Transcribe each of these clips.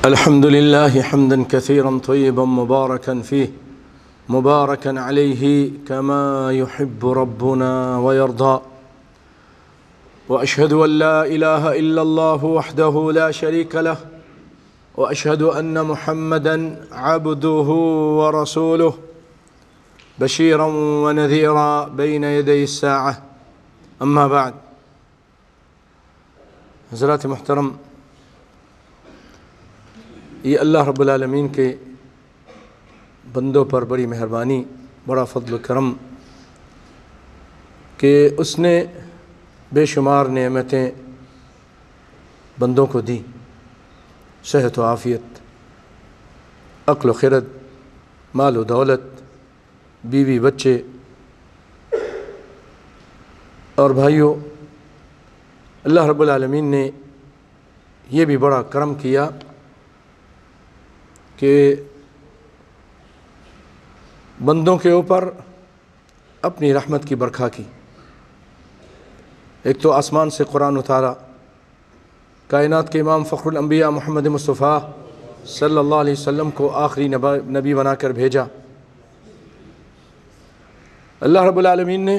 الحمد لله حمدا كثيرا طيبا مباركا فيه مباركا عليه كما يحب ربنا ويرضى، وأشهد أن لا إله إلا الله وحده لا شريك له، وأشهد أن محمدا عبده ورسوله بشيرا ونذيرا بين يدي الساعة. أما بعد، حضرات محترم، یہ اللہ رب العالمین کے بندوں پر بڑی مہربانی، بڑا فضل و کرم کہ اس نے بے شمار نعمتیں بندوں کو دی، صحت و عافیت، عقل و خرد، مال و دولت، بیوی بچے، اور بھائیوں، اللہ رب العالمین نے یہ بھی بڑا کرم کیا کہ بندوں کے اوپر اپنی رحمت کی برکھا کی۔ ایک تو آسمان سے قرآن اتارا، کائنات کے امام فخر الانبیاء محمد مصطفیٰ صلی اللہ علیہ وسلم کو آخری نبی بنا کر بھیجا۔ اللہ رب العالمین نے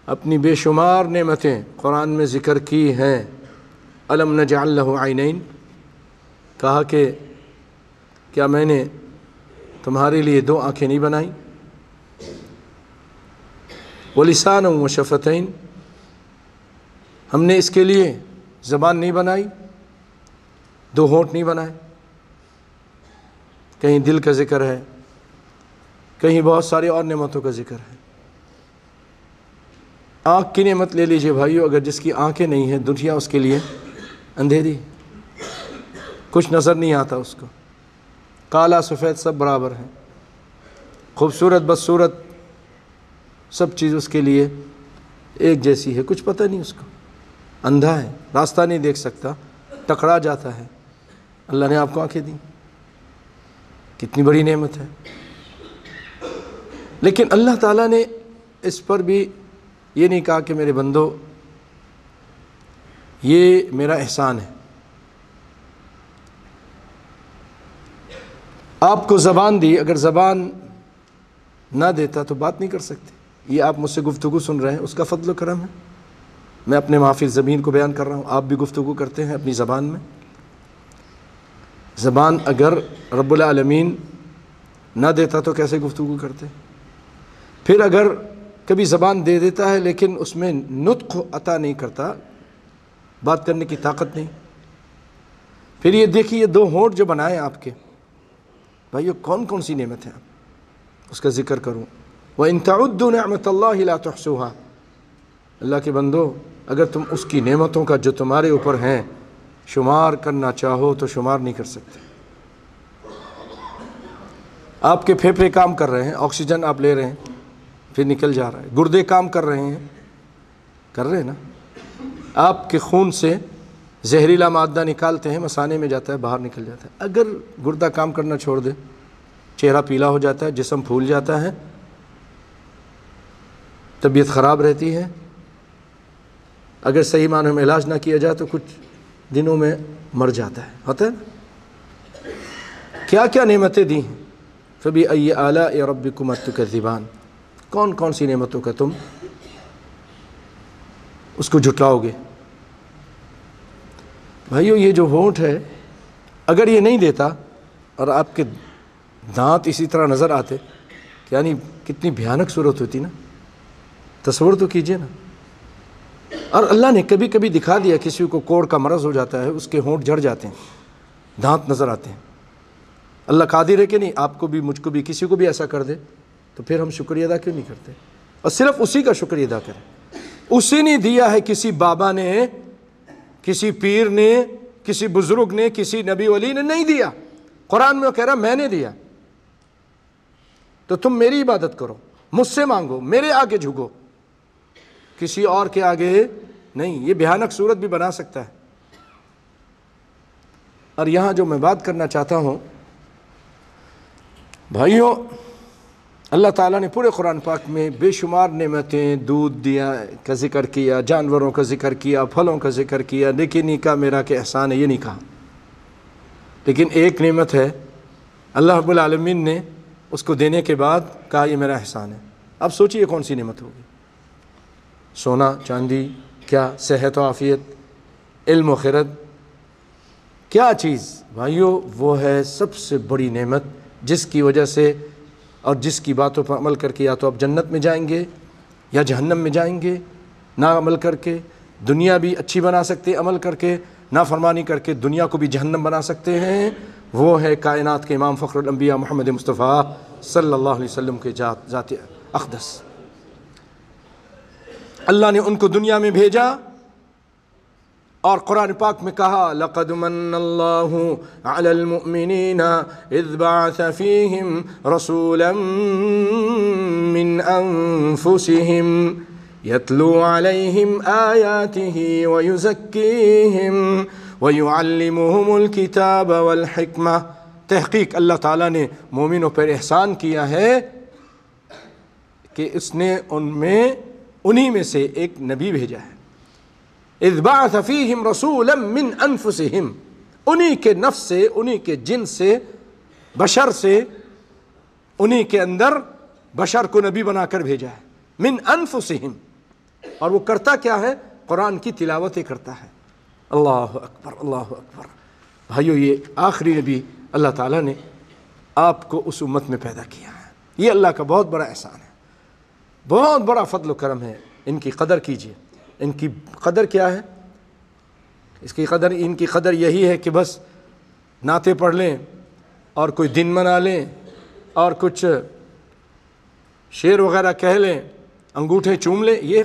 اپنی بے شمار نعمتیں قرآن میں ذکر کی ہیں۔ الم نجعل لہ عینین، کہا کہ کیا میں نے تمہارے لیے دو آنکھیں نہیں بنائیں؟ وَلِسَانًا وَشَفَتَيْن، ہم نے اس کے لیے زبان نہیں بنائی، دو ہونٹ نہیں بنائے؟ کہیں دل کا ذکر ہے، کہیں بہت ساری اور نعمتوں کا ذکر ہے۔ آنکھ کی نعمت لے لیجئے بھائیو، اگر جس کی آنکھیں نہیں ہیں، دنیا اس کے لیے اندھیری، کچھ نظر نہیں آتا اس کو، کالا سفید سب برابر ہیں، خوبصورت بدصورت سب چیز اس کے لیے ایک جیسی ہے، کچھ پتہ نہیں اس کو، اندھا ہے، راستہ نہیں دیکھ سکتا، ٹکرا جاتا ہے۔ اللہ نے آپ کو آنکھیں دیں، کتنی بڑی نعمت ہے۔ لیکن اللہ تعالیٰ نے اس پر بھی یہ نہیں کہا کہ میرے بندو یہ میرا احسان ہے۔ آپ کو زبان دی، اگر زبان نہ دیتا تو بات نہیں کر سکتے۔ یہ آپ مجھ سے گفتگو سن رہے ہیں، اس کا فضل و کرم ہے۔ میں اپنے محافظ زمین کو بیان کر رہا ہوں، آپ بھی گفتگو کرتے ہیں اپنی زبان میں۔ زبان اگر رب العالمین نہ دیتا تو کیسے گفتگو کرتے؟ پھر اگر کبھی زبان دے دیتا ہے لیکن اس میں نطق عطا نہیں کرتا، بات کرنے کی طاقت نہیں، پھر یہ دیکھیے یہ دو ہونٹ جو بنائے آپ کے، بھائیو کون کون سی نعمت ہے، اس کا ذکر کروں۔ وَإِن تَعُدُّوا نِعْمَةَ اللَّهِ لَا تُحْصُوهَا، اللہ کے بندو اگر تم اس کی نعمتوں کا جو تمہارے اوپر ہیں شمار کرنا چاہو تو شمار نہیں کر سکتے۔ آپ کے پھیپھڑے کام کر رہے ہیں، آکسیجن آپ لے رہے ہیں، پھر نکل جا رہا ہے، گردے کام کر رہے ہیں، کر رہے ہیں نا، آپ کے خون سے زہریلا مادہ نکالتے ہیں، مثانے میں جاتا ہے، باہر نکل جاتا ہے۔ اگر گردہ کام کرنا چھوڑ دے، چہرہ پیلا ہو جاتا ہے، جسم پھول جاتا ہے، طبیعت خراب رہتی ہے، اگر صحیح معنوں میں علاج نہ کیا جائے تو کچھ دنوں میں مر جاتا ہے، ہوتا ہے نا؟ کیا کیا نعمتیں دی ہیں۔ فَبِأَيِّ آلَاءِ رَبِّكُمَا تُكَذِّبَانِ، کون کون سی نعمتوں کا تم اس کو جھٹلاؤ گے؟ بھائیو یہ جو ہونٹ ہے، اگر یہ نہیں دیتا اور آپ کے دانت اسی طرح نظر آتے، یعنی کتنی بھیانک صورت ہوتی نا، تصور تو کیجئے نا۔ اور اللہ نے کبھی کبھی دکھا دیا، کسی کو کوڑ کا مرض ہو جاتا ہے، اس کے ہونٹ جھڑ جاتے ہیں، دانت نظر آتے ہیں۔ اللہ قادر ہے کہ نہیں آپ کو بھی، مجھ کو بھی، کسی کو بھی ایسا کر دے، تو پھر ہم شکریہ ادا کیوں نہیں کرتے؟ اور صرف اسی کا شکریہ ادا کریں۔ اسی نے دیا ہے، کسی بابا نے، کسی پیر نے، کسی بزرگ نے، کسی نبی ولی نے نہیں دیا۔ قرآن میں وہ کہہ رہا میں نے دیا، تو تم میری عبادت کرو، مجھ سے مانگو، میرے آگے جھکو، کسی اور کے آگے نہیں۔ یہ بھیانک صورت بھی بنا سکتا ہے۔ اور یہاں جو میں بات کرنا چاہتا ہوں بھائیوں، اللہ تعالیٰ نے پورے قرآن پاک میں بے شمار نعمتیں، دودھ دیا کا ذکر کیا، جانوروں کا ذکر کیا، پھلوں کا ذکر کیا، لیکن یہ کہا میرا کہ احسان ہے، یہ نہیں کہا۔ لیکن ایک نعمت ہے اللہ رب العالمین نے اس کو دینے کے بعد کہا یہ میرا احسان ہے. اب سوچئے کون سی نعمت ہوگی؟ سونا چاندی؟ کیا؟ صحت و عافیت؟ علم و خرد؟ کیا چیز؟ بھائیو وہ ہے سب سے بڑی نعمت جس کی وجہ سے اور جس کی باتوں پر عمل کر کے یا تو آپ جنت میں جائیں گے یا جہنم میں جائیں گے. نہ عمل کر کے دنیا بھی اچھی بنا سکتے، عمل کر کے نافرمانی کر کے دنیا کو بھی جہنم بنا سکتے ہیں. وہ ہے کائنات کے امام فخر الانبیاء محمد مصطفیٰ صلی اللہ علیہ وسلم کے ذات اقدس. اللہ نے ان کو دنیا میں بھیجا اور قرآن پاک میں کہا لَقَدْ مَنَّ اللَّهُ عَلَى الْمُؤْمِنِينَ إِذْ بَعَثَ فِيهِمْ رَسُولًا مِّنْ أَنفُسِهِمْ يَتْلُو عَلَيْهِمْ آيَاتِهِ وَيُزَكِّيهِمْ وَيُعَلِّمُهُمُ الْكِتَابَ وَالْحِكْمَةَ. تحقیق اللہ تعالیٰ نے مومنوں پر احسان کیا ہے کہ اس نے انہی میں سے ایک نبی بھیجا ہے. اذ بعث فیہم رسولا من انفسہم، انہی کے نفس سے، انہی کے جن سے، بشر سے، انہی کے اندر بشر کو نبی بنا کر بھیجا ہے. من انفسہم. اور وہ کرتا کیا ہے؟ قرآن کی تلاوتیں کرتا ہے. اللہ اکبر، اللہ اکبر. بھائیو یہ آخری نبی اللہ تعالیٰ نے آپ کو اس امت میں پیدا کیا ہے. یہ اللہ کا بہت بڑا احسان ہے، بہت بڑا فضل و کرم ہے. ان کی قدر کیجیے. ان کی قدر کیا ہے؟ ان کی قدر یہی ہے کہ بس نعتیں پڑھ لیں اور کوئی دن منا لیں اور کچھ شعر وغیرہ کہہ لیں، انگوٹھے چوم لیں. یہ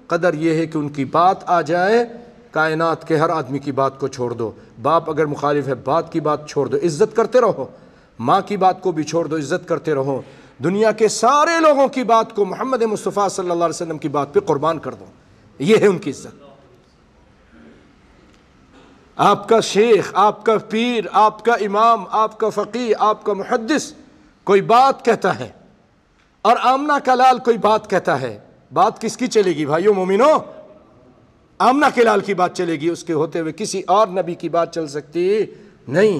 قدر یہ ہے کہ ان کی بات آ جائے. کائنات کے ہر آدمی کی بات کو چھوڑ دو. باپ اگر مخالف ہے بات کی بات چھوڑ دو، عزت کرتے رہو. ماں کی بات کو بھی چھوڑ دو، عزت کرتے رہو. دنیا کے سارے لوگوں کی بات کو محمد مصطفیٰ صلی اللہ علیہ وسلم کی بات پہ قربان کر دو. یہ ہے ان کی عزت. آپ کا شیخ، آپ کا پیر، آپ کا امام، آپ کا فقیہ، آپ کا محدث کوئی بات کہتا ہے اور آمنہ کا لال کوئی بات کہتا ہے، بات کس کی چلے گی بھائیو مومنو؟ آمنہ کے لال کی بات چلے گی. اس کے ہوتے ہوئے کسی اور نبی کی بات چل سکتی نہیں.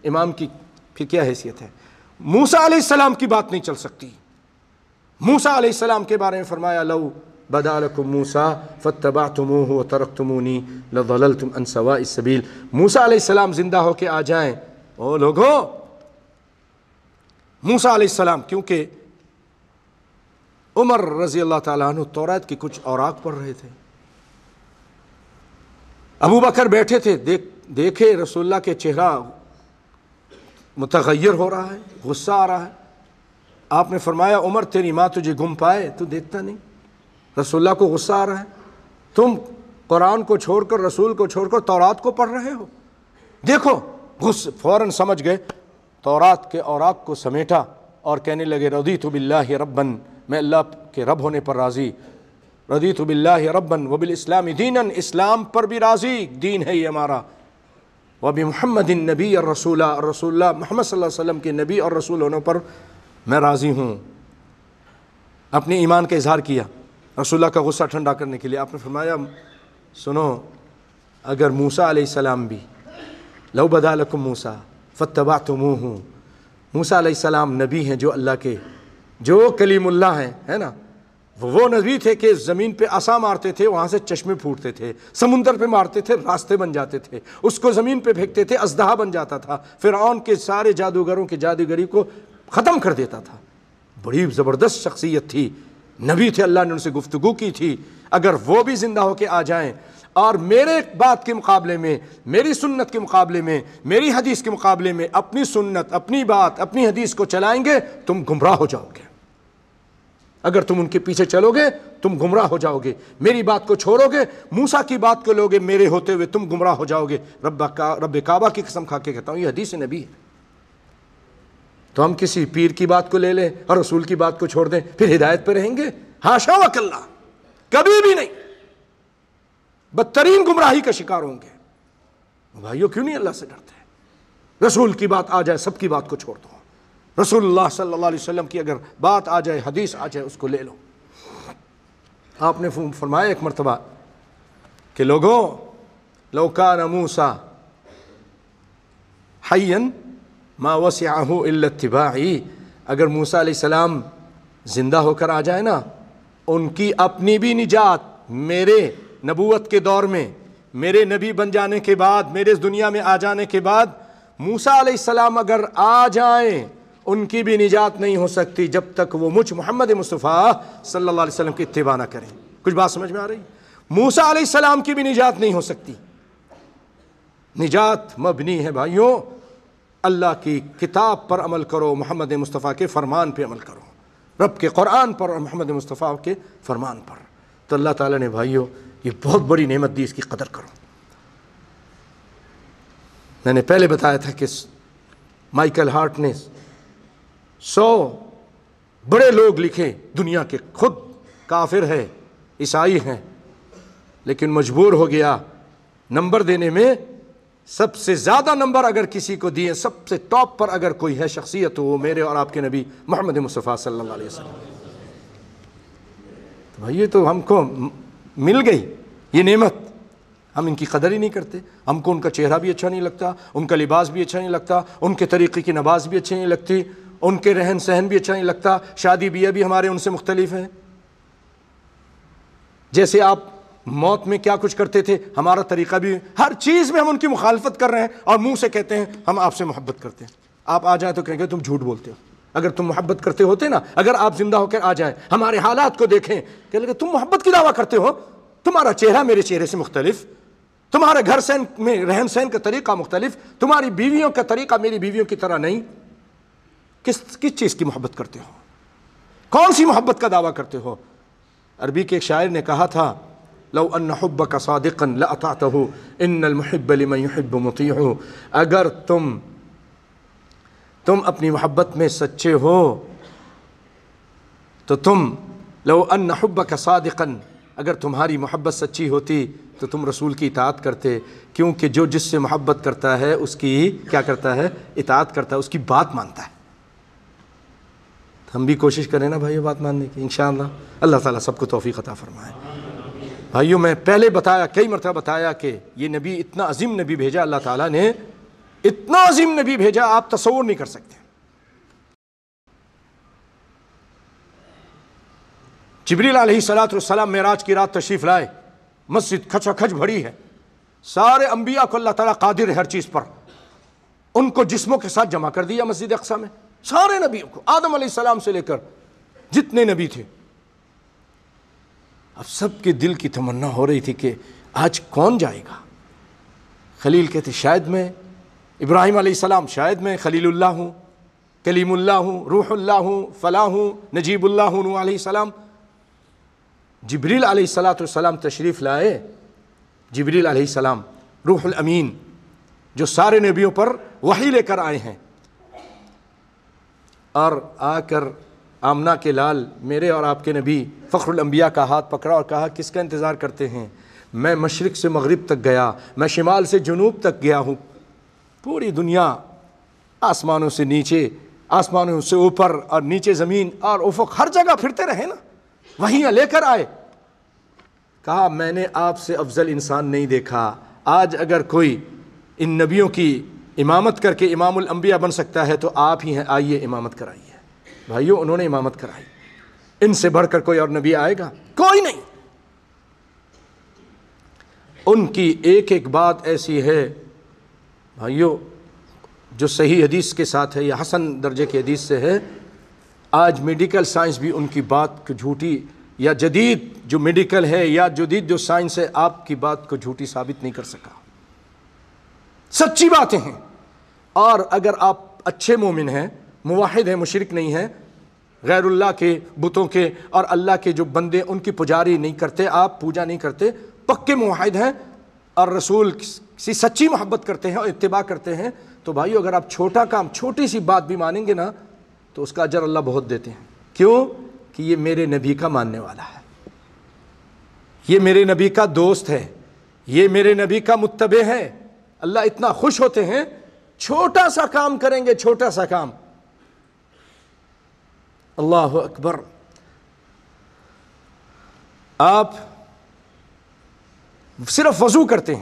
امام کی پھر کیا حیثیت ہے؟ موسیٰ علیہ السلام کی بات نہیں چل سکتی. موسیٰ علیہ السلام کے بارے میں فرمایا لو بدا لکم موسیٰ فاتبعتموہ وترکتمونی لضللتم عن سواء السبیل. موسیٰ علیہ السلام زندہ ہو کے آ جائیں. او لوگو، موسیٰ علیہ السلام، کیونکہ عمر رضی اللہ تعالیٰ عنہ توریت کی کچھ اوراق پڑھ رہے تھے. ابو بکر بیٹھے تھے، دیکھے رسول اللہ کے چہرہ متغیر ہو رہا ہے، غصہ آ رہا ہے. آپ نے فرمایا عمر تیری ماں تجھے گم پائے تو دیکھتا نہیں. رسول اللہ کو غصہ آ رہا ہے، تم قرآن کو چھوڑ کر، رسول کو چھوڑ کر تورات کو پڑھ رہے ہو. دیکھو غصہ، فوراً سمجھ گئے. تورات کے اوراق کو سمیٹا اور کہنے لگے رضیت باللہ رباً، میں اللہ کے رب ہونے پر راضی. رضیت باللہ رباً وبالاسلام دینا، اسلام پر بھی راضی، دین ہے یہ ہمارا. وبمحمد النبی الرسول، رسول اللہ محمد صلی اللہ علیہ وسلم کے نبی اور رسول ہونے پر میں راضی ہوں. اپنے ایمان کا اظہار کیا رسول اللہ کا غصہ ٹھنڈا کرنے کے لیے. آپ نے فرمایا سنو، اگر موسیٰ علیہ السلام بھی لو بدا لکم موسیٰ فاتبعتموہ، موسیٰ علیہ السلام نبی ہیں جو اللہ کے، جو کلیم اللہ ہیں، ہے نا. وہ نبی تھے کہ زمین پہ عصا مارتے تھے، وہاں سے چشمے پھوٹتے تھے. سمندر پہ مارتے تھے، راستے بن جاتے تھے. اس کو زمین پہ پھینکتے تھے، اژدہا بن جاتا تھا. فرعون کے سارے جادوگروں کی جادوگری کو ختم کر دیتا تھا. بڑی زبردست شخصیت تھی، نبی تھے، اللہ نے ان سے گفتگو کی تھی. اگر وہ بھی زندہ ہو کے آ جائیں اور میرے بات کے مقابلے میں، میری سنت کے مقابلے میں، میری حدیث کے مقابلے میں اپنی سنت، اپنی بات، اپنی حدیث کو چلائیں گے، تم گمراہ ہو جاؤ گے. اگر تم ان کے پیچھے چلو گے تم گمراہ ہو جاؤ گے. میری بات کو چھوڑو گے، موسیٰ کی بات کو لوگے میرے ہوتے ہوئے، تم گمراہ ہو جاؤ گے. رب کعبہ کی قسم کھا کے کہتا ہوں یہ حدیث نبی ہے. تو ہم کسی پیر کی بات کو لے لیں اور رسول کی بات کو چھوڑ دیں، پھر ہدایت پہ رہیں گے؟ حاشا وکلا، کبھی بھی نہیں. بدترین گمراہی کا شکار ہوں گے. بھائیو کیوں نہیں اللہ سے ڈرتے؟ رسول کی بات آ جائے سب کی بات کو چھوڑ دو. رسول اللہ صلی اللہ علیہ وسلم کی اگر بات آ جائے، حدیث آ جائے، اس کو لے لو. آپ نے فرمایا ایک مرتبہ کہ لوگوں لو کان موسیٰ حیا ما وسعہ الا اتباعی، اگر موسیٰ علیہ السلام زندہ ہو کر آ جائے نا، ان کی اپنی بھی نجات میرے نبوت کے دور میں، میرے نبی بن جانے کے بعد، میرے اس دنیا میں آ جانے کے بعد موسیٰ علیہ السلام اگر آ جائیں ان کی بھی نجات نہیں ہو سکتی جب تک وہ مجھ محمد مصطفیٰ صلی اللہ علیہ وسلم کی اتباع نہ کریں۔ کچھ بات سمجھ میں آ رہی؟ موسیٰ علیہ السلام کی بھی نجات نہیں ہو سکتی۔ نجات مبنی ہے بھائیوں، اللہ کی کتاب پر عمل کرو، محمد مصطفیٰ کے فرمان پہ عمل کرو، رب کے قرآن پر اور محمد مصطفیٰ کے فرمان پر۔ تو اللہ تعالیٰ نے بھائیوں یہ بہت بڑی نعمت دی، اس کی قدر کرو۔ میں نے پہلے بتایا تھا کہ مائیکل ہارٹ نے 100 بڑے لوگ لکھے دنیا کے، خود کافر ہے، عیسائی ہیں، لیکن مجبور ہو گیا نمبر دینے میں۔ سب سے زیادہ نمبر اگر کسی کو دیے، سب سے ٹاپ پر اگر کوئی ہے شخصیت، تو وہ میرے اور آپ کے نبی محمد مصطفیٰ صلی اللہ علیہ وسلم۔ تو بھائی یہ تو ہم کو مل گئی یہ نعمت، ہم ان کی قدر ہی نہیں کرتے۔ ہم کو ان کا چہرہ بھی اچھا نہیں لگتا، ان کا لباس بھی اچھا نہیں لگتا، ان کے طریقے کی نماز بھی اچھی نہیں لگتی، ان کے رہن سہن بھی اچھا نہیں لگتا، شادی بیاہ بھی ہمارے ان سے مختلف ہیں۔ جیسے آپ موت میں کیا کچھ کرتے تھے، ہمارا طریقہ بھی، ہر چیز میں ہم ان کی مخالفت کر رہے ہیں، اور منہ سے کہتے ہیں ہم آپ سے محبت کرتے ہیں۔ آپ آ جائیں تو کہیں گے تم جھوٹ بولتے ہو۔ اگر تم محبت کرتے ہوتے نا، اگر آپ زندہ ہو کر آ جائیں، ہمارے حالات کو دیکھیں، کہ لگے تم محبت کی دعویٰ کرتے ہو، تمہارا چہرہ میرے چہرے سے مختلف، تمہارے گھر سہن میں رہن سہن کا طریقہ مختلف، تمہاری بیویوں کا طریقہ میری بیویوں کی طرح نہیں، کس چیز کی محبت کرتے ہو؟ کون سی محبت کا دعویٰ کرتے ہو؟ عربی کے ایک شاعر نے کہا تھا، لو ان حبک صادقا لاطعته ان المحب لمن يحب مطیع۔ اگر تم اپنی محبت میں سچے ہو تو تم، لو ان حبک صادقا، اگر تمہاری محبت سچی ہوتی تو تم رسول کی اطاعت کرتے، کیونکہ جو جس سے محبت کرتا ہے اس کی کیا کرتا ہے؟ اطاعت کرتا ہے، اس کی بات مانتا ہے۔ ہم بھی کوشش کریں نا بھائیو بات ماننے کی، انشاءاللہ اللہ تعالیٰ سب کو توفیق عطا فرمائے۔ بھائیو میں پہلے بتایا، کئی مرتبہ بتایا کہ یہ نبی اتنا عظیم نبی بھیجا اللہ تعالیٰ نے، اتنا عظیم نبی بھیجا آپ تصور نہیں کر سکتے۔ جبریل علیہ السلام معراج کی رات تشریف لائے، مسجد کھچا کھچ بھری ہے، سارے انبیاء کو اللہ تعالیٰ قادر ہے ہر چیز پر، ان کو جسموں کے ساتھ جمع کر دیا مسجد اقصیٰ میں، سارے نبیوں کو، آدم علیہ السلام سے لے کر جتنے نبی تھے۔ اب سب کے دل کی تمنا ہو رہی تھی کہ آج کون جائے گا؟ خلیل کہتے شاید میں، ابراہیم علیہ السلام شاید میں خلیل اللہ ہوں، کلیم اللہ ہوں، روح اللہ ہوں، فلاں ہوں، نجیب اللہ ہوں، نوح علیہ السلام۔ جبریل علیہ السلام تشریف لائے، جبریل علیہ السلام روح الامین جو سارے نبیوں پر وحی لے کر آئے ہیں، اور آ کر آمنہ کے لال میرے اور آپ کے نبی فخر الانبیاء کا ہاتھ پکڑا اور کہا کس کا انتظار کرتے ہیں؟ میں مشرق سے مغرب تک گیا، میں شمال سے جنوب تک گیا ہوں، پوری دنیا آسمانوں سے نیچے، آسمانوں سے اوپر اور نیچے زمین اور افق، ہر جگہ پھرتے رہے نا، وہیں لے کر آئے۔ کہا میں نے آپ سے افضل انسان نہیں دیکھا، آج اگر کوئی ان نبیوں کی امامت کر کے امام الانبیاء بن سکتا ہے تو آپ ہی ہیں، آئیے امامت کرائیے۔ بھائیو انہوں نے امامت کرائی، ان سے بڑھ کر کوئی اور نبی آئے گا؟ کوئی نہیں۔ ان کی ایک ایک بات ایسی ہے بھائیو جو صحیح حدیث کے ساتھ ہے یا حسن درجے کی حدیث سے ہے۔ آج میڈیکل سائنس بھی ان کی بات کو جھوٹی، یا جدید جو میڈیکل ہے یا جدید جو سائنس ہے، آپ کی بات کو جھوٹی ثابت نہیں کر سکا، سچی باتیں ہیں۔ اور اگر آپ اچھے مومن ہیں، موحد ہیں، مشرک نہیں ہیں، غیر اللہ کے بتوں کے اور اللہ کے جو بندے ان کی پجاری نہیں کرتے، آپ پوجا نہیں کرتے، پکے موحد ہیں اور رسول کی سچی محبت کرتے ہیں اور اتباع کرتے ہیں، تو بھائیو اگر آپ چھوٹا کام، چھوٹی سی بات بھی مانیں گے نا تو اس کا اجر اللہ بہت دیتے ہیں۔ کیوں؟ کہ یہ میرے نبی کا ماننے والا ہے، یہ میرے نبی کا دوست ہے، یہ میرے نبی کا متبع ہے۔ اللہ اتنا خوش ہوتے ہیں، چھوٹا سا کام کریں گے، چھوٹا سا کام، اللہ اکبر۔ آپ صرف وضو کرتے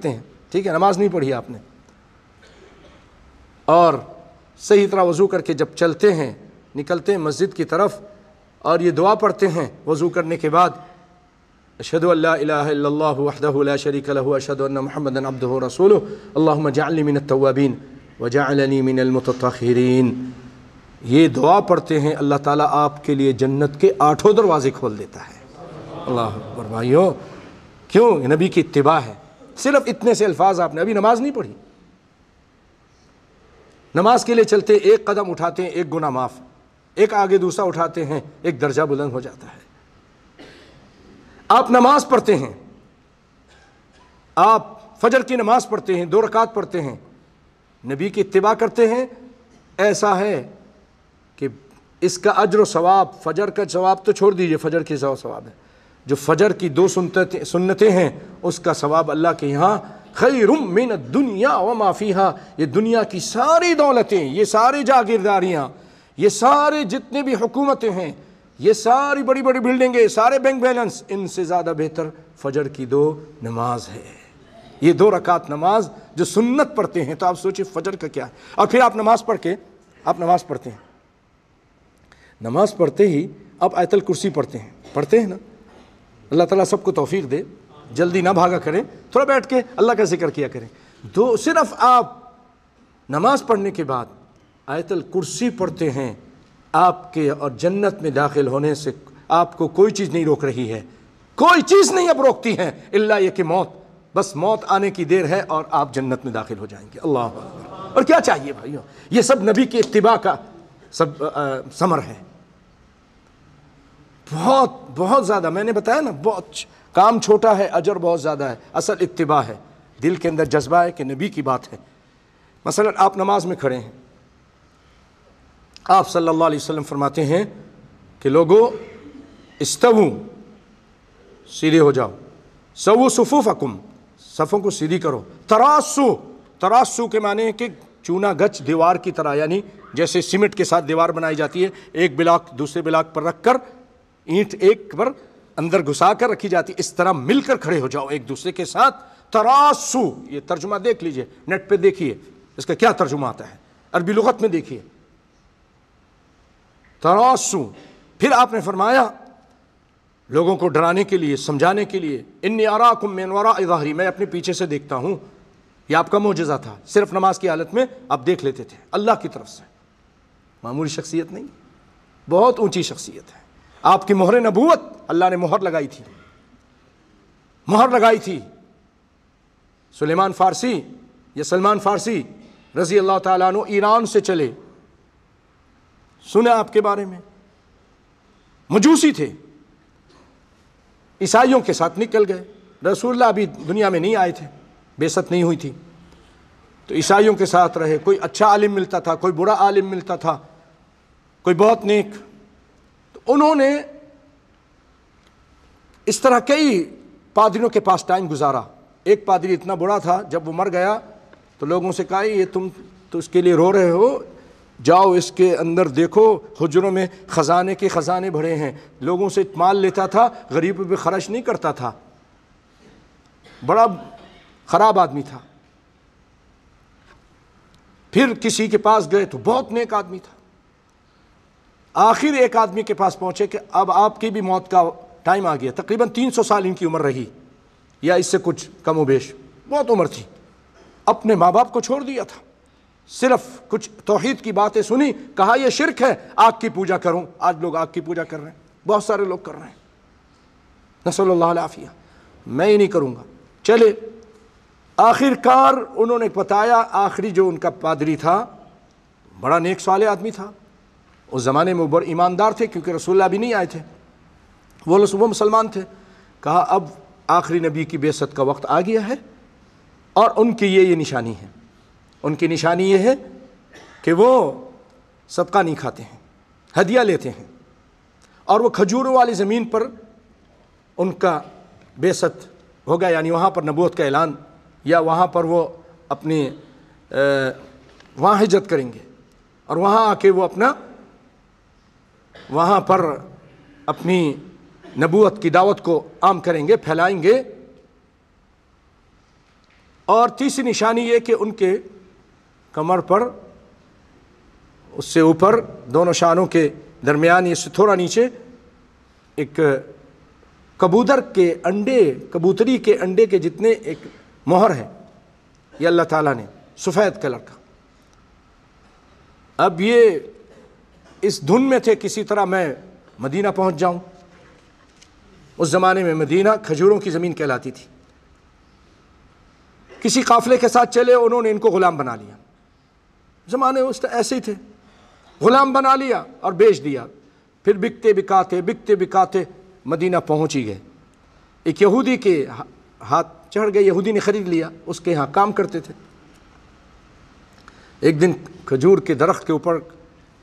ہیں، ٹھیک ہے، نماز نہیں پڑھی آپ نے، اور صحیح طرح وضو کر کے جب چلتے ہیں نکلتے ہیں مسجد کی طرف اور یہ دعا پڑھتے ہیں وضو کرنے کے بعد اشہد ان لا الہ الا اللہ وحدہ لا شریک لہ اشہد ان محمدا عبدہ ورسولہ اللہم اجعلنی من التوابین وجعلنی من المتطہرین، یہ دعا پڑھتے ہیں اللہ تعالیٰ آپ کے لیے جنت کے 8 دروازے کھول دیتا ہے۔ اللہ اکبر بھائیو، کیوں؟ نبی کی اتباع ہے۔ صرف اتنے سے الفاظ آپ نے ابھی نماز نہیں پڑھی، نماز کے لیے چلتے ایک قدم اٹھاتے ہیں ایک گناہ معاف، ایک آگے دوسرا اٹھاتے ہیں ایک درجہ بلند ہو جاتا ہے۔ آپ نماز پڑھتے ہیں، آپ فجر کی نماز پڑھتے ہیں 2 رکعت پڑھتے ہیں، نبی کی اتباع کرتے ہیں، ایسا ہے کہ اس کا اجر و ثواب، فجر کا ثواب تو چھوڑ دیجئے، فجر کی ثواب ہے، جو فجر کی 2 سنتیں ہیں اس کا ثواب اللہ کے یہاں خیر من الدنیا وما فیہا، یہ دنیا کی ساری دولتیں، یہ ساری جاگیرداریاں، یہ سارے جتنے بھی حکومتیں ہیں، یہ ساری بڑی بڑی بلڈنگیں، سارے بینک بیلنس، ان سے زیادہ بہتر فجر کی 2 نماز ہے۔ یہ 2 رکعت نماز جو سنت پڑھتے ہیں، تو آپ سوچیں فجر کا کیا ہے۔ اور پھر آپ نماز پڑھ کے آپ نماز پڑھتے ہیں، نماز پڑھتے ہی آپ آیت الکرسی پڑھتے ہیں نا، اللہ تعالیٰ سب کو توفیق دے، جلدی نہ بھاگا کریں، تھوڑا بیٹھ کے اللہ کا ذکر کیا کریں۔ صرف آپ نماز پڑھنے کے بعد آیت الکرسی پڑھتے ہیں، آپ کے اور جنت میں داخل ہونے سے آپ کو کوئی چیز نہیں روک رہی ہے، کوئی چیز نہیں اب روکتی ہے الا یہ کہ موت، بس موت آنے کی دیر ہے اور آپ جنت میں داخل ہو جائیں گے۔ اللہ اکبر۔ اور کیا چاہیے بھائیو؟ یہ سب نبی کی اتباع کا سب ثمر ہے۔ بہت زیادہ، میں نے بتایا نا، بہت کام چھوٹا ہے، اجر بہت زیادہ ہے، اصل اتباع ہے، دل کے اندر جذبہ ہے کہ نبی کی بات ہے۔ مثلا آپ نماز میں کھڑے ہیں، آپ صلی اللہ علیہ وسلم فرماتے ہیں کہ لوگوں استووا، سیدھے ہو جاؤ، سووا صفوفکم، صفوں کو سیدھی کرو، تراسو کے معنی ہے کہ چونا گچ دیوار کی طرح، یعنی جیسے سیمنٹ کے ساتھ دیوار بنائی جاتی ہے، ایک بلاک دوسرے بلاک پر رکھ کر، اینٹ ایک پر اندر گھسا کر رکھی جاتی، اس طرح مل کر کھڑے ہو جاؤ ایک دوسرے کے ساتھ۔ تراسو، یہ ترجمہ دیکھ لیجئے، نیٹ پہ دیکھیے اس کا کیا ترجمہ آتا ہے، عربی لغت میں دیکھیے، تراسو۔ پھر آپ نے فرمایا لوگوں کو ڈرانے کے لیے، سمجھانے کے لیے، انی اراکم من وراء ظہری، میں اپنے پیچھے سے دیکھتا ہوں۔ یہ آپ کا معجزہ تھا، صرف نماز کی حالت میں آپ دیکھ لیتے تھے، اللہ کی طرف سے، معمولی شخصیت نہیں، بہت اونچی شخصیت ہے۔ آپ کی مہر نبوت، اللہ نے مہر لگائی تھی۔ سلیمان فارسی یا سلمان فارسی رضی اللہ تعالیٰ عنہ ایران سے چلے، سنا آپ کے بارے میں، مجوسی تھے، عیسائیوں کے ساتھ نکل گئے، رسول اللہ ابھی دنیا میں نہیں آئے تھے، بعثت نہیں ہوئی تھی، تو عیسائیوں کے ساتھ رہے، کوئی اچھا عالم ملتا تھا، کوئی برا عالم ملتا تھا، کوئی بہت نیک، تو انہوں نے اس طرح کئی پادریوں کے پاس ٹائم گزارا۔ ایک پادری اتنا برا تھا، جب وہ مر گیا تو لوگوں سے کہا یہ تم تو اس کے لیے رو رہے ہو، جاؤ اس کے اندر دیکھو، حجروں میں خزانے کے خزانے بھرے ہیں، لوگوں سے مال لیتا تھا، غریب پہ خرچ نہیں کرتا تھا، بڑا خراب آدمی تھا۔ پھر کسی کے پاس گئے تو بہت نیک آدمی تھا۔ آخر ایک آدمی کے پاس پہنچے کہ اب آپ کی بھی موت کا ٹائم آ گیا، تقریباً 300 سال ان کی عمر رہی یا اس سے کچھ کم و بیش، بہت عمر تھی، اپنے ماں باپ کو چھوڑ دیا تھا، صرف کچھ توحید کی باتیں سنی، کہا یہ شرک ہے، آگ کی پوجا کروں۔ آج لوگ آگ کی پوجا کر رہے ہیں، بہت سارے لوگ کر رہے ہیں، نسأل اللہ العافیہ، میں ہی نہیں کروں گا۔ چلے آخر کار انہوں نے بتایا، آخری جو ان کا پادری تھا بڑا نیک صالح آدمی تھا، اس زمانے میں وہ بڑے ایماندار تھے کیونکہ رسول اللہ بھی نہیں آئے تھے، وہ مسلمان تھے۔ کہا اب آخری نبی کی بعثت کا وقت آ گیا ہے، اور ان کی یہ نشانی ہے، ان کی نشانی یہ ہے کہ وہ صدقہ نہیں کھاتے ہیں، ہدیہ لیتے ہیں، اور وہ کھجوروں والی زمین پر ان کا بعثت ہوگا، یعنی وہاں پر نبوت کا اعلان، یا وہاں پر وہ اپنی وہاں ہجرت کریں گے، اور وہاں آ کے وہ وہاں پر اپنی نبوت کی دعوت کو عام کریں گے، پھیلائیں گے۔ اور تیسری نشانی یہ کہ ان کے کمر پر اس سے اوپر دونوں شانوں کے درمیان یہ سے تھوڑا نیچے ایک کبوتری کے انڈے کے جتنے ایک مہر ہے، یہ اللہ تعالیٰ نے سفید کلر کا۔ اب یہ اس دھن میں تھے کسی طرح میں مدینہ پہنچ جاؤں۔ اس زمانے میں مدینہ کھجوروں کی زمین کہلاتی تھی۔ کسی قافلے کے ساتھ چلے، انہوں نے ان کو غلام بنا لیا۔ زمانے اس ایسے ہی تھے، غلام بنا لیا اور بیچ دیا۔ پھر بکتے بکاتے مدینہ پہنچ ہی گئے۔ ایک یہودی کے ہاتھ چڑھ گئے، یہودی نے خرید لیا، اس کے ہاں کام کرتے تھے۔ ایک دن کھجور کے درخت کے اوپر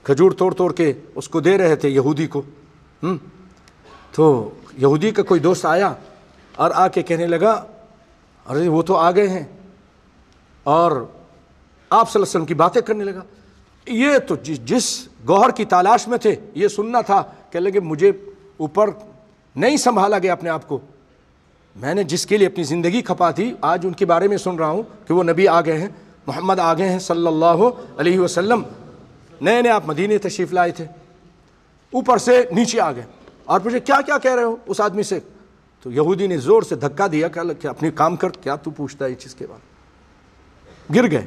کھجور توڑ کے اس کو دے رہے تھے یہودی کو۔ تو یہودی کا کوئی دوست آیا اور آ کے کہنے لگا، ارے وہ تو آ گئے ہیں، اور آپ صلی اللہ علیہ وسلم کی باتیں کرنے لگا۔ یہ تو جس گوہر کی تلاش میں تھے یہ سننا تھا، کہنے لگے مجھے اوپر نہیں سنبھالا گیا اپنے آپ کو، میں نے جس کے لیے اپنی زندگی کھپا تھی آج ان کے بارے میں سن رہا ہوں کہ وہ نبی آ گئے ہیں، محمد آ گئے ہیں صلی اللہ علیہ وسلم۔ نئے آپ مدینے تشریف لائے تھے، اوپر سے نیچے آ گئے اور پوچھے کیا کہہ رہے ہو اس آدمی سے؟ تو یہودی نے زور سے دھکا دیا کہ اپنی کام کر، کیا تو پوچھتا ہے اس چیز کے بعد؟ گر گئے۔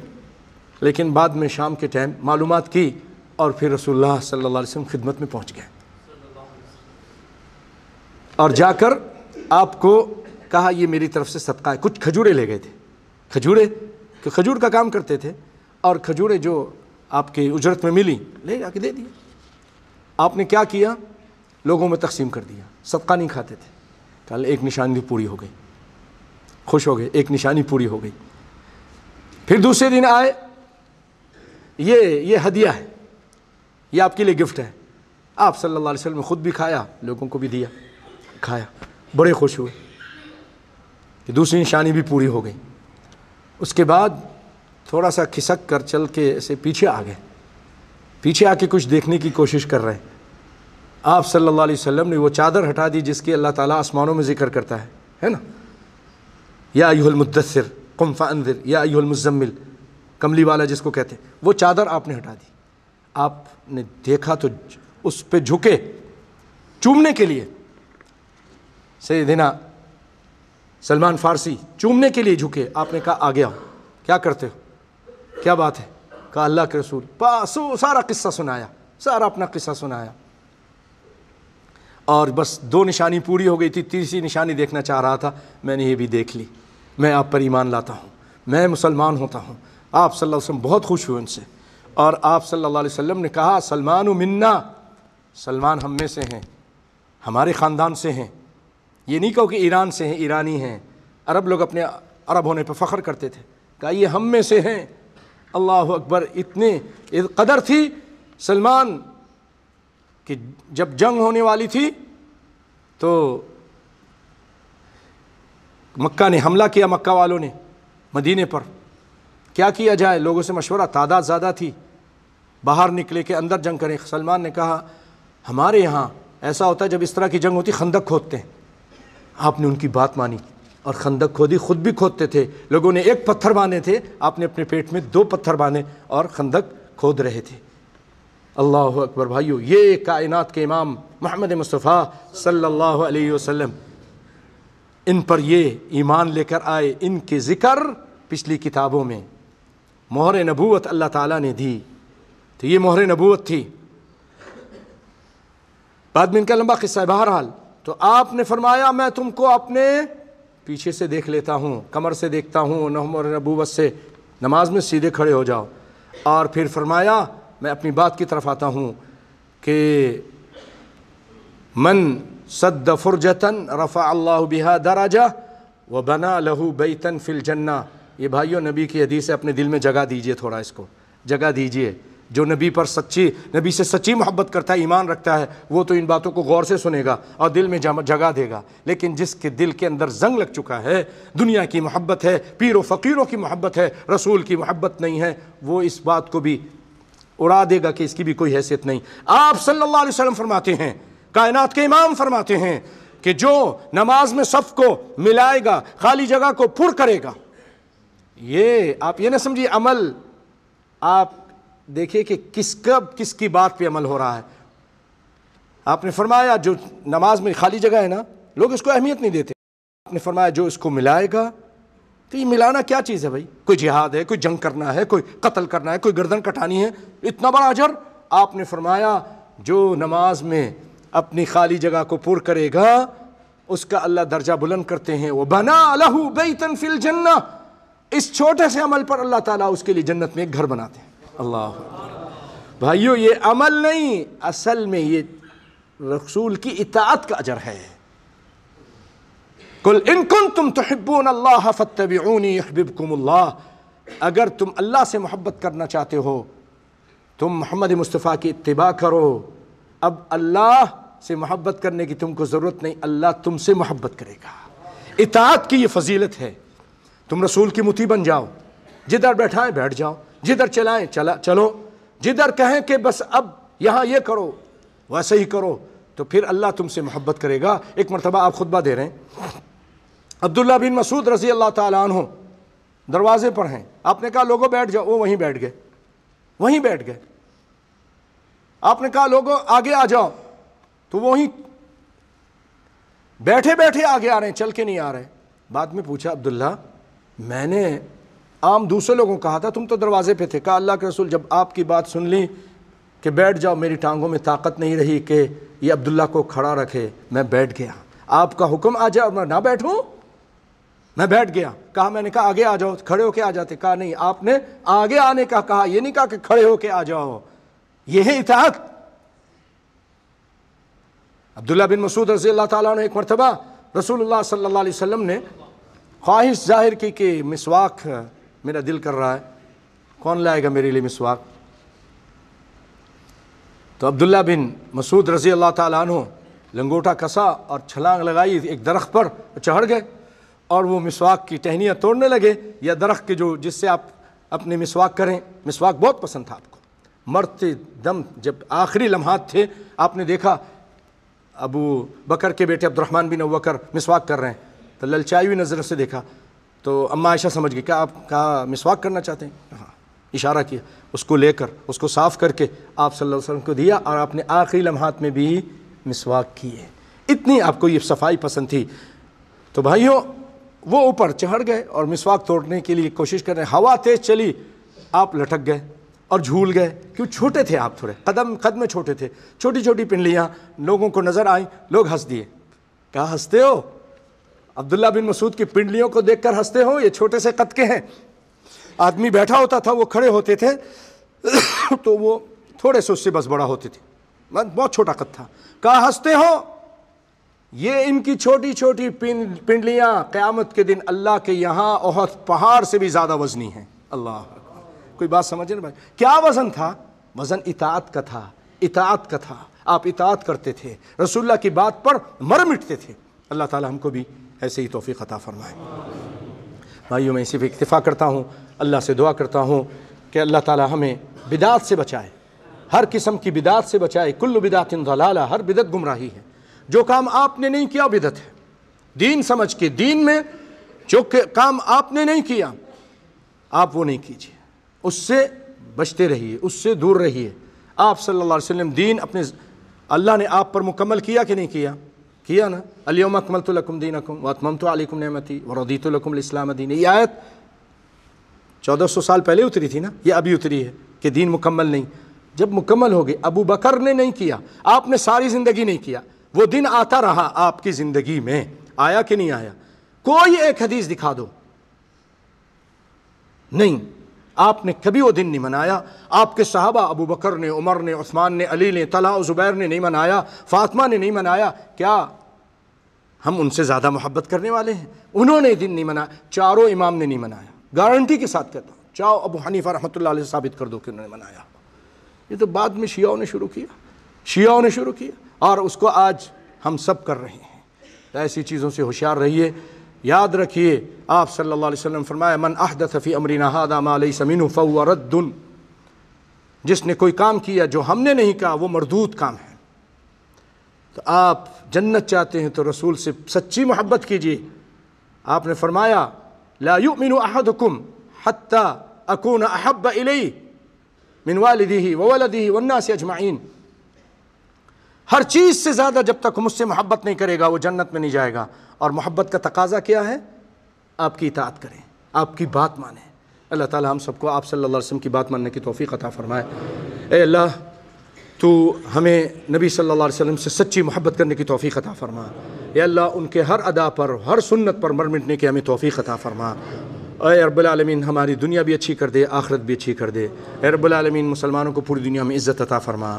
لیکن بعد میں شام کے ٹائم معلومات کی اور پھر رسول اللہ صلی اللہ علیہ وسلم خدمت میں پہنچ گئے اور جا کر آپ کو کہا یہ میری طرف سے صدقہ ہے۔ کچھ کھجورے لے گئے تھے، کھجور کا کام کرتے تھے، اور کھجورے جو آپ کے اجرت میں ملی لے جا کے دے دیا۔ آپ نے کیا کیا؟ لوگوں میں تقسیم کر دیا۔ صدقہ نہیں کھاتے تھے۔ کل ایک نشانی پوری ہو گئی، خوش ہو گئے، ایک نشانی پوری ہو گئی۔ پھر دوسرے دن آئے، یہ ہدیہ ہے، یہ آپ کے لیے گفٹ ہے۔ آپ صلی اللہ علیہ وسلم نے خود بھی کھایا، لوگوں کو بھی دیا، کھایا، بڑے خوش ہوئے کہ دوسری نشانی بھی پوری ہو گئی۔ اس کے بعد تھوڑا سا کھسک کر چل کے ایسے پیچھے آ گئے، پیچھے آ کے کچھ دیکھنے کی کوشش کر رہے ہیں۔ آپ صلی اللہ علیہ وسلم نے وہ چادر ہٹا دی جس کی اللہ تعالیٰ آسمانوں میں ذکر کرتا ہے نا، یا ایھا المدثر قم فانذر یا ایھا المزمل، کملی والا جس کو کہتے ہیں، وہ چادر آپ نے ہٹا دی۔ آپ نے دیکھا تو اس پہ جھکے چومنے کے لیے، سیدنا سلمان فارسی چومنے کے لیے جھکے۔ آپ نے کہا آگے آؤ، کیا کرتے ہو، کیا بات ہے؟ کہا اللہ کے رسول، سارا قصہ سنایا، سارا اپنا قصہ سنایا، اور بس 2 نشانی پوری ہو گئی تھی، تیسری نشانی دیکھنا چاہ رہا تھا، میں نے یہ بھی دیکھ لی، میں آپ پر ایمان لاتا ہوں، میں مسلمان ہوتا ہوں۔ آپ صلی اللہ علیہ وسلم بہت خوش ہوئے ان سے، اور آپ صلی اللہ علیہ وسلم نے کہا سلمان منا، سلمان ہم میں سے ہیں، ہمارے خاندان سے ہیں۔ یہ نہیں کہو کہ ایران سے ہیں، ایرانی ہیں، عرب لوگ اپنے عرب ہونے پہ فخر کرتے تھے، کہا یہ ہم میں سے ہیں۔ اللہ اکبر، اتنے قدر تھی سلمان کہ جب جنگ ہونے والی تھی تو مکہ نے حملہ کیا، مکہ والوں نے مدینے پر، کیا کیا جائے، لوگوں سے مشورہ، تعداد زیادہ تھی، باہر نکلے کہ اندر جنگ کریں۔ سلمان نے کہا ہمارے یہاں ایسا ہوتا ہے جب اس طرح کی جنگ ہوتی خندق کھودتے ہیں۔ آپ نے ان کی بات مانی اور خندق کھودی، خود بھی کھودتے تھے، لوگوں نے 1 پتھر باندھے تھے، آپ نے اپنے پیٹ میں 2 پتھر باندھے اور خندق کھود رہے تھے۔ اللہ اکبر بھائیو، یہ کائنات کے امام محمد مصطفیٰ صلی اللہ علیہ وسلم، ان پر یہ ایمان لے کر آئے، ان کے ذکر پچھلی کتابوں میں مہر نبوت اللہ تعالیٰ نے دی، تو یہ مہر نبوت تھی۔ بعد میں ان کا لمبا قصہ ہے، بہرحال تو آپ نے فرمایا میں تم کو اپنے پیچھے سے دیکھ لیتا ہوں، کمر سے دیکھتا ہوں، مہر نبوت سے، نماز میں سیدھے کھڑے ہو جاؤ۔ اور پھر فرمایا میں اپنی بات کی طرف آتا ہوں کہ من سد فرجتن رفع اللہ بہا درجہ وبنا لہ بیتن فی الجنہ۔ یہ بھائیو نبی کی حدیث ہے، اپنے دل میں جگہ دیجئے، تھوڑا اس کو جگہ دیجئے۔ جو نبی پر نبی سے سچی محبت کرتا ہے، ایمان رکھتا ہے، وہ تو ان باتوں کو غور سے سنے گا اور دل میں جگہ دے گا۔ لیکن جس کے دل کے اندر زنگ لگ چکا ہے، دنیا کی محبت ہے، پیر و فقیروں کی محبت ہے، رسول کی محبت نہیں ہے، وہ اس بات کو بھی اڑا دے گا کہ اس کی بھی کوئی حیثیت نہیں۔ آپ صلی اللہ علیہ وسلم فرماتے ہیں، کائنات کے امام فرماتے ہیں کہ جو نماز میں صف کو ملائے گا، خالی جگہ کو پر کرے گا، یہ آپ یہ نہ سمجھیے عمل آپ دیکھیے کہ کس کی بات پہ عمل ہو رہا ہے. آپ نے فرمایا جو نماز میں خالی جگہ ہے نا لوگ اس کو اہمیت نہیں دیتے. آپ نے فرمایا جو اس کو ملائے گا، تو یہ ملانا کیا چیز ہے بھائی؟ کوئی جہاد ہے، کوئی جنگ کرنا ہے، کوئی قتل کرنا ہے، کوئی گردن کٹانی ہے، اتنا بڑا اجر. آپ نے فرمایا جو نماز میں اپنی خالی جگہ کو پر کرے گا اس کا اللہ درجہ بلند کرتے ہیں. وَبَنَا لَهُ بَيْتًا فِي الْجَنَّةِ، اس چھوٹے سے عمل پر اللہ تعالیٰ اس کے لیے جنت میں ایک گھر بناتے ہیں. اللہ بھائیو، یہ عمل نہیں، اصل میں یہ رسول کی اطاعت کا اجر ہے. قُلْ إِن كُنتُمْ تُحِبُّونَ اللَّهَ فَاتَّبِعُونِي يُحْبِبْكُمُ اللَّهُ، اگر تم اللہ سے محبت کرنا چاہتے ہو تم محمد مصطفیٰ کی اتباع کرو. اب اللہ سے محبت کرنے کی تم کو ضرورت نہیں، اللہ تم سے محبت کرے گا. اطاعت کی یہ فضیلت ہے. تم رسول کی مطیع بن جاؤ، جدھر بیٹھائیں بیٹھ جاؤ، جدھر چلائیں چلو، جدھر کہیں کہ بس اب یہاں یہ کرو ویسے ہی کرو، تو پھر اللہ تم سے محبت کرے گا. ایک مرتبہ آپ خطبہ دے رہے ہیں، عبداللہ بن مسعود رضی اللہ تعالیٰ عنہ دروازے پر ہیں. آپ نے کہا لوگوں بیٹھ جاؤ، وہ وہیں بیٹھ گئے، وہیں بیٹھ گئے. آپ نے کہا لوگوں آگے آ جاؤ، تو وہیں بیٹھے بیٹھے آگے آ رہے ہیں، چل کے نہیں آ رہے. بعد میں پوچھا عبداللہ میں نے عام دوسرے لوگوں کو کہا تھا، تم تو دروازے پہ تھے. کہا اللہ کے رسول جب آپ کی بات سن لی کہ بیٹھ جاؤ، میری ٹانگوں میں طاقت نہیں رہی کہ یہ عبداللہ کو کھڑا رکھے، میں بیٹھ گیا. آپ کا حکم آ جائے اور میں نہ بیٹھوں، میں بیٹھ گیا. کہا میں نے کہا آگے آ جاؤ، کھڑے ہو کے آ جاتے. کہا نہیں، آپ نے آگے آنے کا کہا، یہ نہیں کہا کہ کھڑے ہو کے آ جاؤ. یہ ہے اطاعت. عبداللہ بن مسعود رضی اللہ تعالیٰ عنہ ایک مرتبہ رسول اللہ صلی اللہ علیہ وسلم نے خواہش ظاہر کی کہ مسواک میرا دل کر رہا ہے، کون لائے گا میرے لیے مسواک؟ تو عبداللہ بن مسعود رضی اللہ تعالیٰ عنہ لنگوٹا کسا اور چھلانگ لگائی ایک درخت پر، چڑھ گئے اور وہ مسواک کی ٹہنیاں توڑنے لگے، یا درخت کے جو جس سے آپ اپنے مسواک کریں. مسواک بہت پسند تھا آپ کو. مرتے دم جب آخری لمحات تھے، آپ نے دیکھا ابو بکر کے بیٹے عبد الرحمن بن ابو بکر مسواک کر رہے ہیں، تو للچائی ہوئی نظر سے دیکھا. تو اما عائشہ سمجھ گئی کہ آپ کہا مسواک کرنا چاہتے ہیں؟ ہاں. اشارہ کیا، اس کو لے کر اس کو صاف کر کے آپ صلی اللہ علیہ وسلم کو دیا، اور آپ نے آخری لمحات میں بھی مسواک کیے. اتنی آپ کو یہ صفائی پسند تھی. تو بھائیوں وہ اوپر چڑھ گئے اور مسواک توڑنے کے لیے کوشش کر رہے ہیں. ہوا تیز چلی، آپ لٹک گئے اور جھول گئے. کیوں؟ چھوٹے تھے آپ، تھوڑے قد میں چھوٹے تھے. چھوٹی چھوٹی پنڈلیاں لوگوں کو نظر آئیں، لوگ ہنس دیے. کہا ہنستے ہو؟ عبداللہ بن مسعود کی پنڈلیوں کو دیکھ کر ہنستے ہو؟ یہ چھوٹے سے قد کے ہیں. آدمی بیٹھا ہوتا تھا، وہ کھڑے ہوتے تھے تو وہ تھوڑے سے اس سے بس بڑا ہوتے تھے، بہت چھوٹا قد تھا. کہا ہنستے ہو؟ یہ ان کی چھوٹی چھوٹی پنڈلیاں قیامت کے دن اللہ کے یہاں احد پہاڑ سے بھی زیادہ وزنی ہیں. اللہ، کوئی بات سمجھے نا بھائی؟ کیا وزن تھا؟ وزن اطاعت کا تھا، اطاعت کا تھا. آپ اطاعت کرتے تھے، رسول اللہ کی بات پر مر مٹتے تھے. اللہ تعالی ہم کو بھی ایسے ہی توفیق عطا فرمائے. بھائیوں میں اسی پہ اکتفا کرتا ہوں، اللہ سے دعا کرتا ہوں کہ اللہ تعالی ہمیں بدعات سے بچائے، ہر قسم کی بدعات سے بچائے. کل بدعت ضلالہ، ہر بدعت گمراہی ہے. جو کام آپ نے نہیں کیا بدعت ہے. دین سمجھ کے، دین میں جو کام آپ نے نہیں کیا آپ وہ نہیں کیجیے، اس سے بچتے رہیے، اس سے دور رہیے. آپ صلی اللہ علیہ وسلم دین اپنے اللہ نے آپ پر مکمل کیا کہ نہیں کیا؟ کیا نا. الیوم اکملت لکم دینکم واتممت علیکم نعمتی ورضیت لکم الاسلام دینا. یہ آیت 1400 سال پہلے اتری تھی نا، یہ ابھی اتری ہے کہ دین مکمل نہیں. جب مکمل ہو گئے، ابو بکر نے نہیں کیا، آپ نے ساری زندگی نہیں کیا، وہ دن آتا رہا آپ کی زندگی میں. آیا کہ نہیں آیا؟ کوئی ایک حدیث دکھا دو. نہیں، آپ نے کبھی وہ دن نہیں منایا. آپ کے صحابہ ابو بکر نے، عمر نے، عثمان نے، علی نے، طلحہ و زبیر نے نہیں منایا، فاطمہ نے نہیں منایا. کیا ہم ان سے زیادہ محبت کرنے والے ہیں؟ انہوں نے دن نہیں منایا. چاروں امام نے نہیں منایا. گارنٹی کے ساتھ کہتا ہوں، چاہو ابو حنیفہ رحمۃ اللہ علیہ سے ثابت کر دو کہ انہوں نے منایا. یہ تو بعد میں شیعوں نے شروع کیا، اور اس کو آج ہم سب کر رہے ہیں. ایسی چیزوں سے ہوشیار رہیے. یاد رکھیے آپ صلی اللہ علیہ وسلم فرمایا من احدث فی امرنا ھذا ما لیس منہ فہو رد. جس نے کوئی کام کیا جو ہم نے نہیں کہا وہ مردود کام ہے. تو آپ جنت چاہتے ہیں تو رسول سے سچی محبت کیجیے. آپ نے فرمایا لا یؤمن احدکم حتی اکون احب الیہ من والدہ وولدہ والناس اجمعین. ہر چیز سے زیادہ جب تک مجھ سے محبت نہیں کرے گا وہ جنت میں نہیں جائے گا. اور محبت کا تقاضا کیا ہے؟ آپ کی اطاعت کریں، آپ کی بات مانیں. اللہ تعالی ہم سب کو آپ صلی اللہ علیہ وسلم کی بات ماننے کی توفیق عطا فرمائے. اے اللہ تو ہمیں نبی صلی اللہ علیہ وسلم سے سچی محبت کرنے کی توفیق عطا فرما. اے اللہ ان کے ہر ادا پر، ہر سنت پر مر مٹنے کی ہمیں توفیق عطا فرما. اے رب العالمین ہماری دنیا بھی اچھی کر دے، آخرت بھی اچھی کر دے. اے رب العالمین مسلمانوں کو پوری دنیا میں عزت عطا فرما.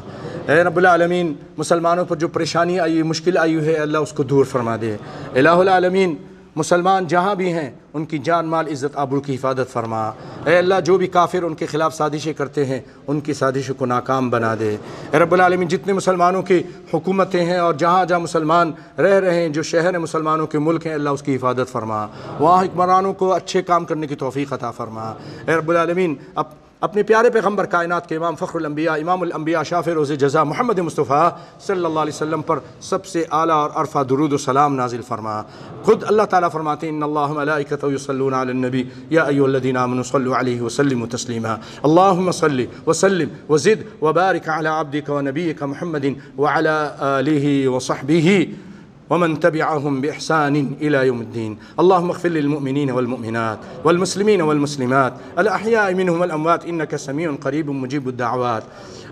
اے رب العالمین مسلمانوں پر جو پریشانی آئی، مشکل آئی ہے، اللہ اس کو دور فرما دے. الہ العالمین مسلمان جہاں بھی ہیں ان کی جان مال عزت آبرو کی حفاظت فرما. اے اللہ جو بھی کافر ان کے خلاف سازشیں کرتے ہیں ان کی سازشوں کو ناکام بنا دے. اے رب العالمین جتنے مسلمانوں کی حکومتیں ہیں اور جہاں جہاں مسلمان رہ رہے ہیں، جو شہر ہیں مسلمانوں کے ملک ہیں، اللہ اس کی حفاظت فرما. وہاں حکمرانوں کو اچھے کام کرنے کی توفیق عطا فرما. اے رب العالمین اپنے پیارے پیغمبر کائنات کے امام فخر الانبیاء، امام الانبیاء، شافع روز جزا محمد مصطفیٰ صلی اللہ علیہ وسلم پر سب سے اعلیٰ اور عرفہ درود و سلام نازل فرما. خود اللہ تعالیٰ فرماتے ہیں ان اللہ ملائکتہ یصلون علی النبی یا ایھا الذین آمنوا صلوا علیہ وسلموا تسلیما. اللہم صل وسلم وزد وبارک علی عبدک ونبیک محمد وعلی آلہ وصحبہ ومن تبعهم بإحسان إلى يوم الدين. اللهم اغفر للمؤمنين والمؤمنات والمسلمين والمسلمات الأحياء منهم والأموات إنك سميع قريب مجيب الدعوات.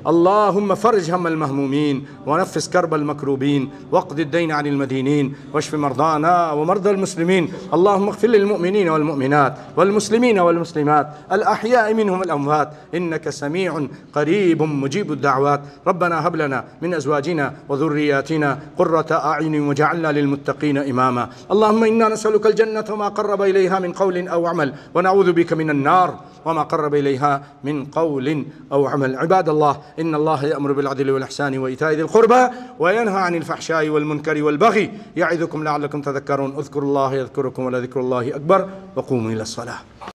اللهم فرج هم المهمومين ونفس كرب المكروبين واقض الدين عن المدينين واشف مرضانا ومرضى المسلمين. اللهم اغفر للمؤمنين والمؤمنات والمسلمين والمسلمات الأحياء منهم والأموات إنك سميع قريب مجيب الدعوات. ربنا هب لنا من أزواجنا وذرياتنا قرة أعين وجعلنا للمتقين إماما. اللهم إنا نسألك الجنة وما قرب إليها من قول أو عمل ونعوذ بك من النار وما قرب إليها من قول أو عمل. عباد الله إن الله يأمر بالعدل والإحسان وإيتاء ذي القربى وينهى عن الفحشاء والمنكر والبغي يعظكم لعلكم تذكرون. اذكروا الله يذكركم ولذكر الله أكبر وقوموا إلى الصلاة.